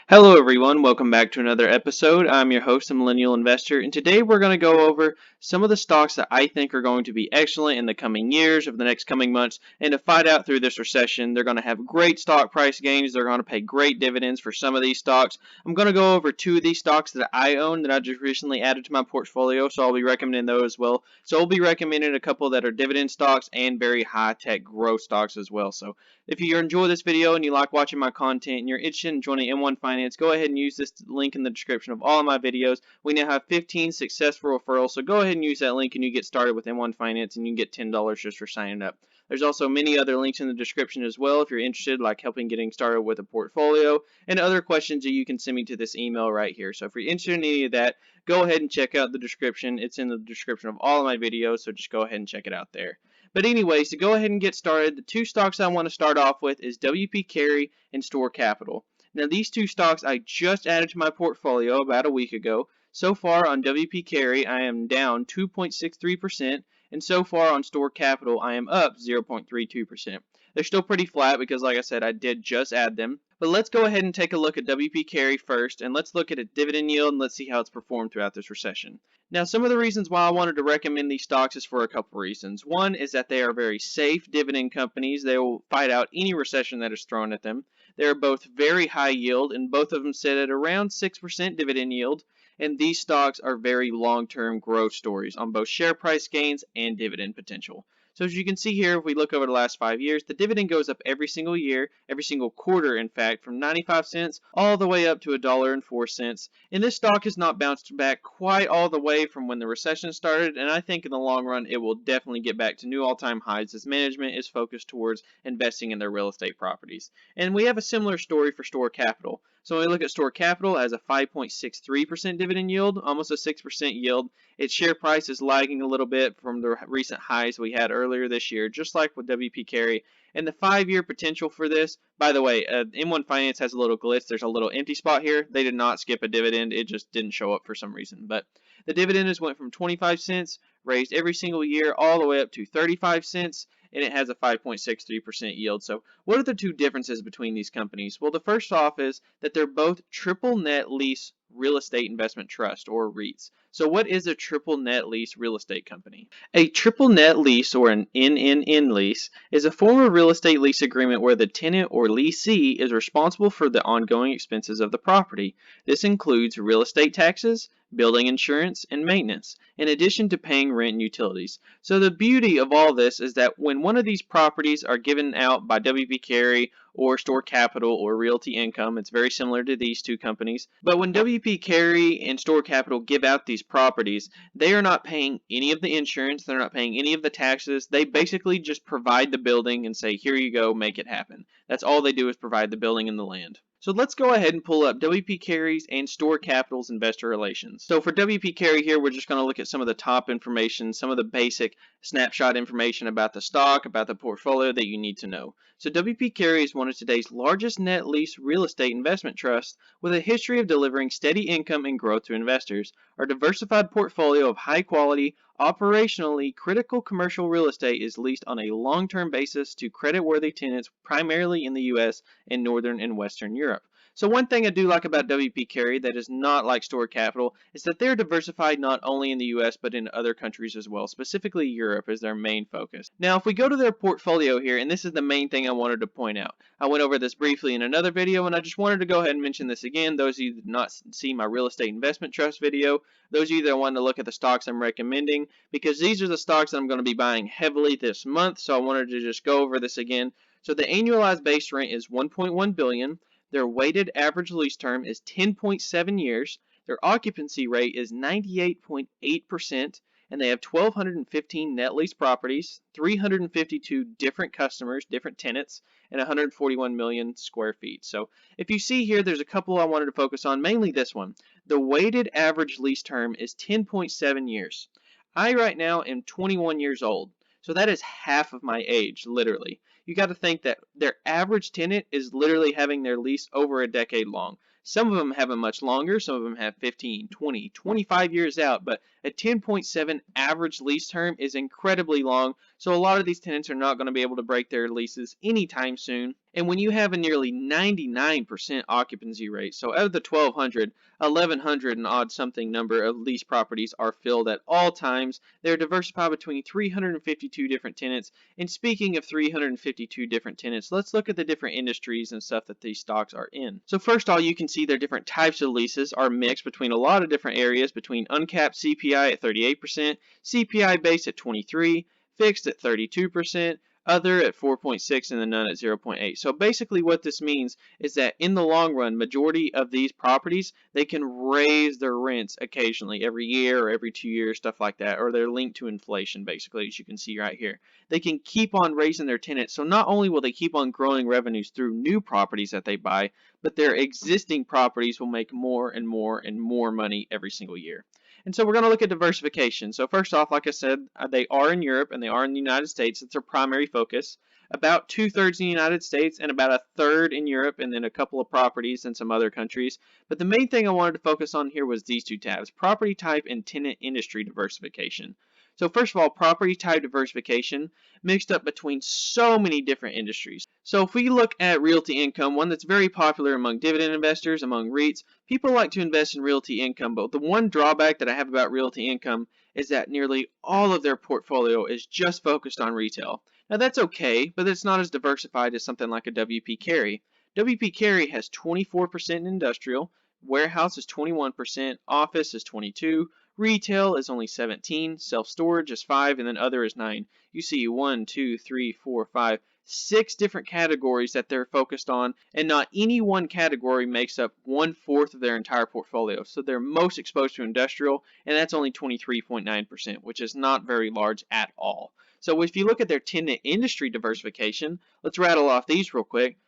Hello everyone, welcome back to another episode. I'm your host, the Millennial Investor, and today we're going to go over some of the stocks that I think are going to be excellent in the coming years, over the next coming months, and to fight out through this recession. They're going to have great stock price gains, they're going to pay great dividends for some of these stocks. I'm going to go over two of these stocks that I own that I just recently added to my portfolio, so I'll be recommending those as well. So I'll be recommending a couple that are dividend stocks and very high-tech growth stocks as well. So if you enjoy this video and you like watching my content and you're interested in joining M1 Finance, go ahead and use this link in the description of all of my videos. We now have 15 successful referrals, so go ahead and use that link and you get started with M1 Finance and you can get $10 just for signing up. There's also many other links in the description as well if you're interested, like helping getting started with a portfolio and other questions that you can send me to this email right here. So if you're interested in any of that, go ahead and check out the description. It's in the description of all of my videos, so just go ahead and check it out there. But anyways, to go ahead and get started, the two stocks I want to start off with is WP Carey and Store Capital. Now these two stocks I just added to my portfolio about a week ago. So far on WP Carey I am down 2.63%, and so far on Store Capital I am up 0.32%. They're still pretty flat because, like I said, I did just add them. But let's go ahead and take a look at WP Carey first, and let's look at a dividend yield and let's see how it's performed throughout this recession. Now, some of the reasons why I wanted to recommend these stocks is for a couple reasons. One is that they are very safe dividend companies. They will fight out any recession that is thrown at them. They are both very high yield, and both of them sit at around 6% dividend yield. And these stocks are very long-term growth stories on both share price gains and dividend potential. So as you can see here, if we look over the last 5 years, the dividend goes up every single year, every single quarter in fact, from 95 cents all the way up to $1.04. And this stock has not bounced back quite all the way from when the recession started, and I think in the long run it will definitely get back to new all-time highs as management is focused towards investing in their real estate properties. And we have a similar story for Store Capital. So when we look at Store Capital, it has a 5.63% dividend yield, almost a 6% yield. Its share price is lagging a little bit from the recent highs we had earlier this year, just like with WP Carey. And the 5-year potential for this, by the way, M1 Finance has a little glitch. There's a little empty spot here. They did not skip a dividend. It just didn't show up for some reason. But the dividend has went from 25 cents, raised every single year, all the way up to 35 cents, and it has a 5.63% yield. So what are the two differences between these companies? Well, the first off is that they're both triple net lease real estate investment trust, or REITs. So what is a triple net lease real estate company? A triple net lease, or an NNN lease, is a form of real estate lease agreement where the tenant or lessee is responsible for the ongoing expenses of the property. This includes real estate taxes, building insurance, and maintenance, in addition to paying rent and utilities. So the beauty of all this is that when one of these properties are given out by WP Carey or Store Capital or Realty Income, it's very similar to these two companies, but when WP Carey and Store Capital give out these properties, they are not paying any of the insurance, they're not paying any of the taxes. They basically just provide the building and say, here you go, make it happen. That's all they do, is provide the building and the land. So let's go ahead and pull up WP Carey's and Store Capital's investor relations. So for WP Carey here, we're just going to look at some of the top information, some of the basic snapshot information about the stock, about the portfolio that you need to know. So WP Carey is one of today's largest net lease real estate investment trusts with a history of delivering steady income and growth to investors. Our diversified portfolio of high quality, operationally critical commercial real estate is leased on a long-term basis to credit-worthy tenants primarily in the U.S. and Northern and Western Europe. So one thing I do like about WP Carey that is not like Store Capital is that they're diversified not only in the US but in other countries as well, specifically Europe is their main focus. Now if we go to their portfolio here, and this is the main thing I wanted to point out. I went over this briefly in another video and I just wanted to go ahead and mention this again. Those of you that did not see my real estate investment trust video, those of you that want to look at the stocks I'm recommending, because these are the stocks that I'm going to be buying heavily this month, so I wanted to just go over this again. So the annualized base rent is $1.1 billion. Their weighted average lease term is 10.7 years. Their occupancy rate is 98.8%, and they have 1,215 net lease properties, 352 different customers, different tenants, and 141 million square feet. So if you see here, there's a couple I wanted to focus on, mainly this one. The weighted average lease term is 10.7 years. I right now am 21 years old. So that is half of my age, literally. You got to think that their average tenant is literally having their lease over a decade long. Some of them have it much longer. Some of them have 15, 20, 25 years out. But a 10.7 average lease term is incredibly long. So a lot of these tenants are not going to be able to break their leases anytime soon. And when you have a nearly 99% occupancy rate, so out of the 1,200, 1,100 and odd something number of lease properties are filled at all times. They're diversified between 352 different tenants. And speaking of 352 different tenants, let's look at the different industries and stuff that these stocks are in. So first of all, you can see their different types of leases are mixed between a lot of different areas, between uncapped CPI at 38%, CPI based at 23%, fixed at 32%, other at 4.6, and then none at 0.8. So basically what this means is that in the long run, majority of these properties, they can raise their rents occasionally every year or every 2 years, stuff like that, or they're linked to inflation basically, as you can see right here. They can keep on raising their tenants. So not only will they keep on growing revenues through new properties that they buy, but their existing properties will make more and more and more money every single year. And so we're going to look at diversification. So first off, like I said, they are in Europe and they are in the United States. It's their primary focus. About 2/3 in the United States and about 1/3 in Europe, and then a couple of properties in some other countries. But the main thing I wanted to focus on here was these two tabs, property type and tenant industry diversification. So first of all, property type diversification mixed up between so many different industries. So if we look at realty income, one that's very popular among dividend investors, among REITs, people like to invest in realty income, but the one drawback that I have about realty income is that nearly all of their portfolio is just focused on retail. Now that's okay, but it's not as diversified as something like a WP Carey. WP Carey has 24% industrial, warehouse is 21%, office is 22%, retail is only 17%, self-storage is 5%, and then other is 9%. You see 1, 2, 3, 4, 5, 6 different categories that they're focused on, and not any one category makes up 1/4 of their entire portfolio. So they're most exposed to industrial, and that's only 23.9%, which is not very large at all. So if you look at their tenant industry diversification, let's rattle off these real quick.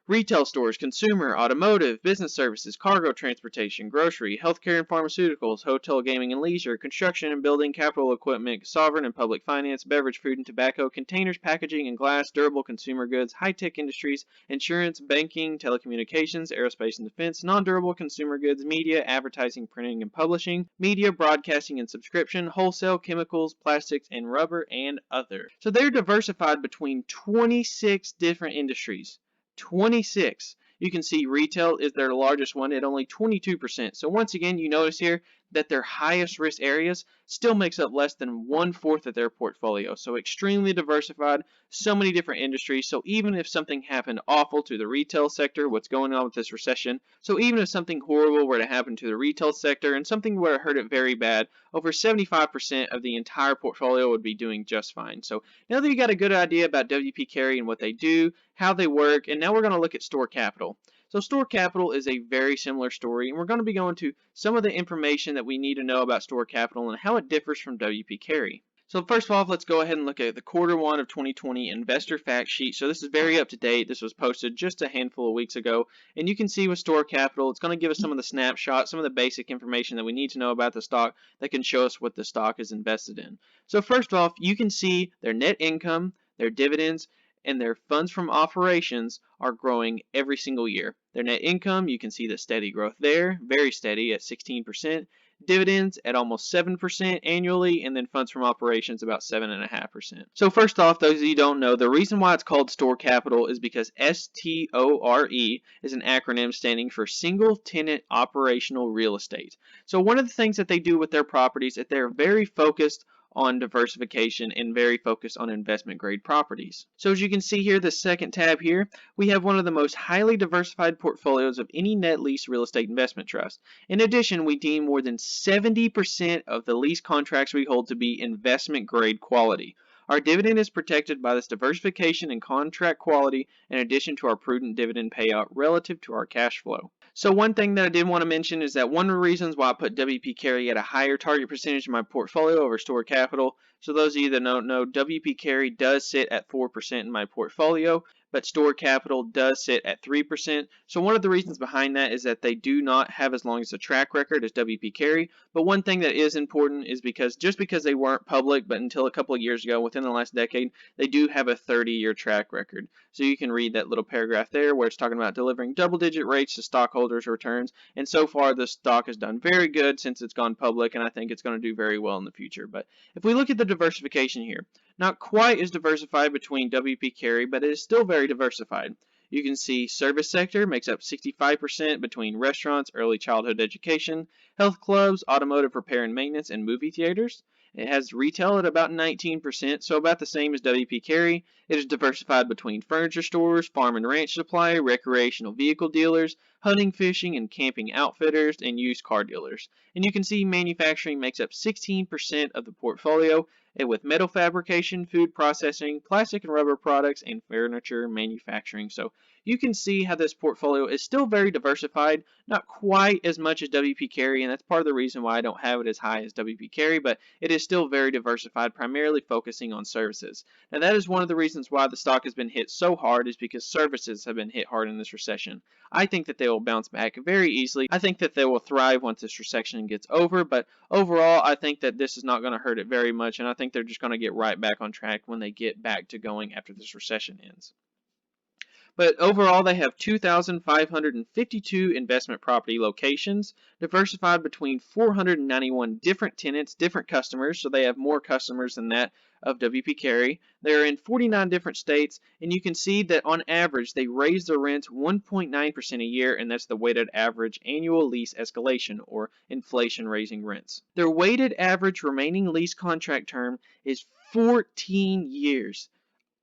Retail stores, consumer, automotive, business services, cargo transportation, grocery, healthcare and pharmaceuticals, hotel, gaming and leisure, construction and building, capital equipment, sovereign and public finance, beverage, food and tobacco, containers, packaging and glass, durable consumer goods, high-tech industries, insurance, banking, telecommunications, aerospace and defense, non-durable consumer goods, media, advertising, printing and publishing, media, broadcasting and subscription, wholesale, chemicals, plastics and rubber, and other. So they're diversified between 26 different industries. 26. You can see retail is their largest one at only 22%. So once again, you notice here that their highest risk areas still makes up less than 1/4 of their portfolio. So extremely diversified, so many different industries. So even if something happened awful to the retail sector, what's going on with this recession, so even if something horrible were to happen to the retail sector and something were to hurt it very bad, over 75% of the entire portfolio would be doing just fine. So now that you got a good idea about WP Carey and what they do, how they work, and now we're going to look at Store Capital. So Store Capital is a very similar story, and we're going to be going to some of the information that we need to know about Store Capital and how it differs from WP Carey. So first of all, let's go ahead and look at the Q1 of 2020 investor fact sheet. So this is very up to date. This was posted just a handful of weeks ago, and you can see with Store Capital, it's going to give us some of the snapshots, some of the basic information that we need to know about the stock that can show us what the stock is invested in. So first off, you can see their net income, their dividends, and their funds from operations are growing every single year. Their net income, you can see the steady growth there, very steady at 16%. Dividends at almost 7% annually, and then funds from operations about 7.5%. So first off, those of you who don't know, the reason why it's called Store Capital is because STORE is an acronym standing for Single Tenant Operational Real Estate. So one of the things that they do with their properties is they're very focused on diversification and very focused on investment grade properties. So as you can see here, the second tab here, we have one of the most highly diversified portfolios of any net lease real estate investment trust. In addition, we deem more than 70% of the lease contracts we hold to be investment grade quality. Our dividend is protected by this diversification and contract quality in addition to our prudent dividend payout relative to our cash flow. So one thing that I did want to mention is that one of the reasons why I put WP Carey at a higher target percentage in my portfolio over Store Capital, so those of you that don't know, WP Carey does sit at 4% in my portfolio, but Store Capital does sit at 3%. So one of the reasons behind that is that they do not have as long as a track record as WP Carey. But one thing that is important is because just because they weren't public, but until a couple of years ago, within the last decade, they do have a 30-year track record. So you can read that little paragraph there where it's talking about delivering double-digit rates to stockholders' returns. And so far, the stock has done very good since it's gone public, and I think it's going to do very well in the future. But if we look at the diversification here, Not quite as diversified between WP Carey, but it is still very diversified. You can see service sector makes up 65% between restaurants, early childhood education, health clubs, automotive repair and maintenance, and movie theaters. It has retail at about 19%, so about the same as WP Carey. It is diversified between furniture stores, farm and ranch supply, recreational vehicle dealers, hunting, fishing, and camping outfitters, and used car dealers. And you can see manufacturing makes up 16% of the portfolio, with metal fabrication, food processing, plastic and rubber products, and furniture manufacturing. So you can see how this portfolio is still very diversified, not quite as much as WP Carey, and that's part of the reason why I don't have it as high as WP Carey, but it is still very diversified, primarily focusing on services. Now that is one of the reasons why the stock has been hit so hard, is because services have been hit hard in this recession. I think that they will bounce back very easily. I think that they will thrive once this recession gets over, but overall, I think that this is not going to hurt it very much, and I think they're just going to get right back on track when they get back to going after this recession ends. But overall, they have 2,552 investment property locations, diversified between 491 different tenants, different customers, so they have more customers than that of WP Carey. They're in 49 different states, and you can see that on average, they raise their rents 1.9% a year, and that's the weighted average annual lease escalation, or inflation raising rents. Their weighted average remaining lease contract term is 14 years.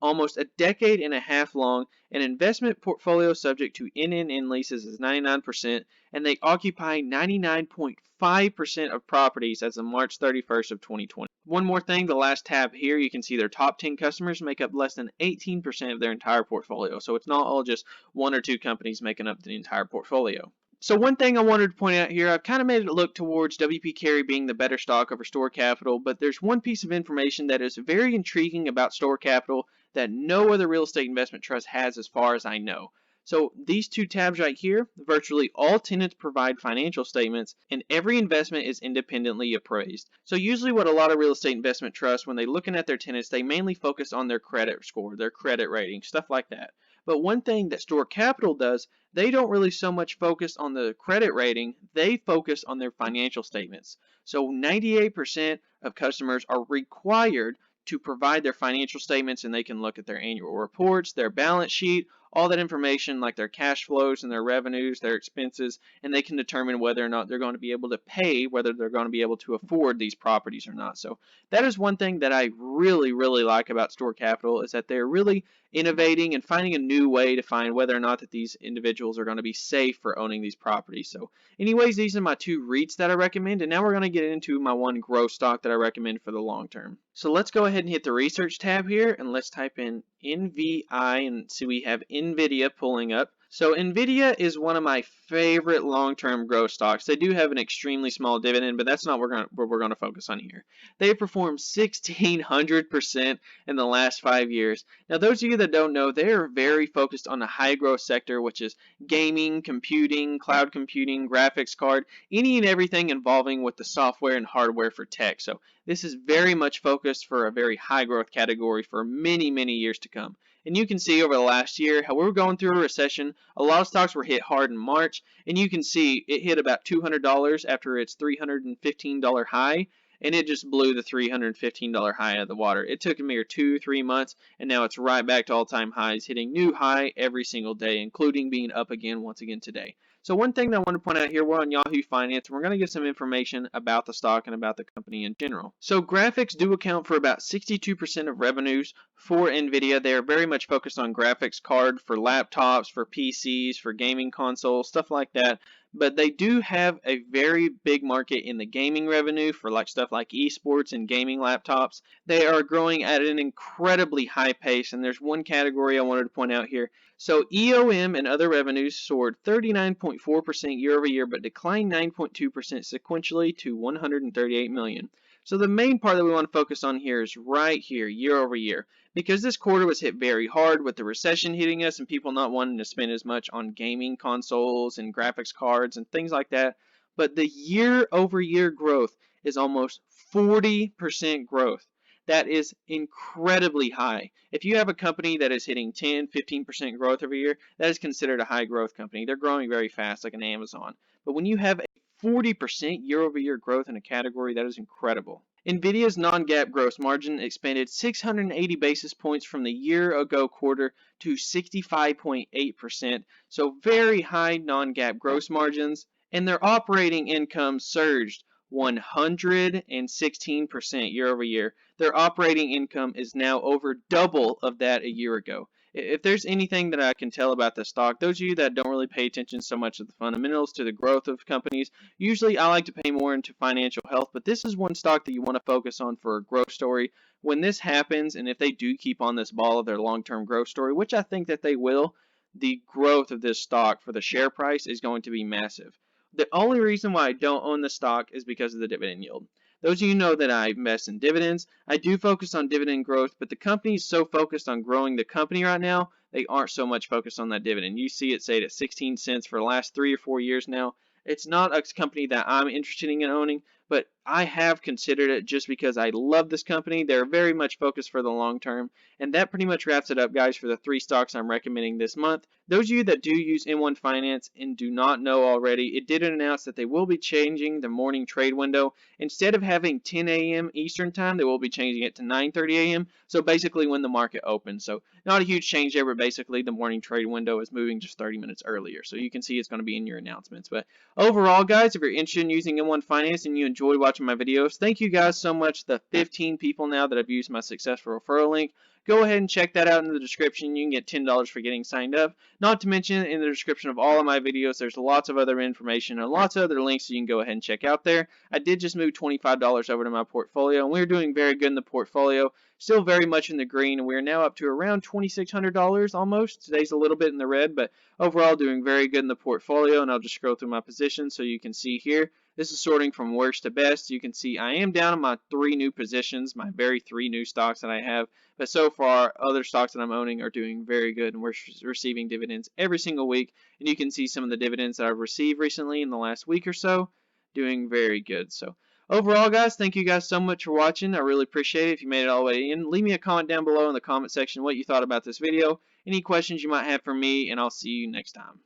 Almost a decade and a half long. An investment portfolio subject to NNN leases is 99%, and they occupy 99.5% of properties as of March 31st of 2020. One more thing, the last tab here, you can see their top 10 customers make up less than 18% of their entire portfolio. So it's not all just one or two companies making up the entire portfolio. So one thing I wanted to point out here, I've kind of made it look towards WP Carey being the better stock over Store Capital, but there's one piece of information that is very intriguing about Store Capital that no other real estate investment trust has as far as I know. So these two tabs right here, virtually all tenants provide financial statements, and every investment is independently appraised. So usually what a lot of real estate investment trusts, when they're looking at their tenants, they mainly focus on their credit score, their credit rating, stuff like that. But one thing that Store Capital does, they don't really so much focus on the credit rating, they focus on their financial statements. So 98% of customers are required to provide their financial statements, and they can look at their annual reports, their balance sheet, all that information like their cash flows and their revenues, their expenses, and they can determine whether or not they're going to be able to pay, whether they're going to be able to afford these properties or not. So that is one thing that I really like about Store Capital, is that they're really innovating and finding a new way to find whether or not that these individuals are going to be safe for owning these properties. So anyways, these are my two REITs that I recommend, and now we're going to get into my one growth stock that I recommend for the long term. So let's go ahead and hit the research tab here, and let's type in NVI, and see we have Nvidia pulling up. So Nvidia is one of my favorite long-term growth stocks. They do have an extremely small dividend, but that's not what we're going to focus on here. They have performed 1,600% in the last 5 years. Now, those of you that don't know, they are very focused on the high-growth sector, which is gaming, computing, cloud computing, graphics card, any and everything involving with the software and hardware for tech. So this is very much focused for a very high-growth category for many years to come. And you can see over the last year how we were going through a recession. A lot of stocks were hit hard in March, and you can see it hit about $200 after its $315 high, and it just blew the $315 high out of the water. It took a mere 2-3 months, and now it's right back to all-time highs, hitting new high every single day, including being up again once again today. So one thing that I want to point out here, we're on Yahoo Finance, and we're going to get some information about the stock and about the company in general. So graphics do account for about 62% of revenues for Nvidia. They are very much focused on graphics card for laptops, for PCs, for gaming consoles, stuff like that. But they do have a very big market in the gaming revenue for like stuff like esports and gaming laptops. They are growing at an incredibly high pace, and there's one category I wanted to point out here. So EOM and other revenues soared 39.4% year over year, but declined 9.2% sequentially to $138 million. So the main part that we want to focus on here is right here, year over year, because this quarter was hit very hard with the recession hitting us and people not wanting to spend as much on gaming consoles and graphics cards and things like that. But the year over year growth is almost 40% growth. That is incredibly high. If you have a company that is hitting 10-15% growth every year, that is considered a high growth company. They're growing very fast, like an Amazon. But when you have a 40% year over year growth in a category, that is incredible. Nvidia's non-GAAP gross margin expanded 680 basis points from the year-ago quarter to 65.8%, so very high non-GAAP gross margins, and their operating income surged 116% year over year. Their operating income is now over double of that a year ago. If there's anything that I can tell about the stock, those of you that don't really pay attention so much to the fundamentals, to the growth of companies, usually I like to pay more into financial health, but this is one stock that you want to focus on for a growth story. When this happens, and if they do keep on this ball of their long-term growth story, which I think that they will, the growth of this stock for the share price is going to be massive. The only reason why I don't own the stock is because of the dividend yield. Those of you know that I invest in dividends. I do focus on dividend growth, but the company is so focused on growing the company right now, they aren't so much focused on that dividend. You see it say at 16 cents for the last 3 or 4 years now. It's not a company that I'm interested in owning, but I have considered it just because I love this company. They're very much focused for the long term. And that pretty much wraps it up, guys, for the 3 stocks I'm recommending this month. Those of you that do use M1 Finance and do not know already, it did announce that they will be changing the morning trade window. Instead of having 10 a.m. Eastern time, they will be changing it to 9:30 a.m. So basically when the market opens. So not a huge change there, but basically the morning trade window is moving just 30 minutes earlier. So you can see it's going to be in your announcements. But overall, guys, if you're interested in using M1 Finance and you enjoyed watching my videos, thank you guys so much. The 15 people now that have used my successful referral link, go ahead and check that out in the description. You can get $10 for getting signed up. Not to mention, in the description of all of my videos, there's lots of other information and lots of other links you can go ahead and check out there. I did just move $25 over to my portfolio, and we're doing very good in the portfolio. Still very much in the green, and we're now up to around $2,600 almost. Today's a little bit in the red, but overall doing very good in the portfolio, and I'll just scroll through my positions so you can see here. This is sorting from worst to best. You can see I am down in my 3 new positions, my very 3 new stocks that I have. But so far, other stocks that I'm owning are doing very good, and we're receiving dividends every single week. And you can see some of the dividends that I've received recently in the last week or so, doing very good. So overall, guys, thank you guys so much for watching. I really appreciate it. If you made it all the way in, leave me a comment down below in the comment section what you thought about this video, any questions you might have for me, and I'll see you next time.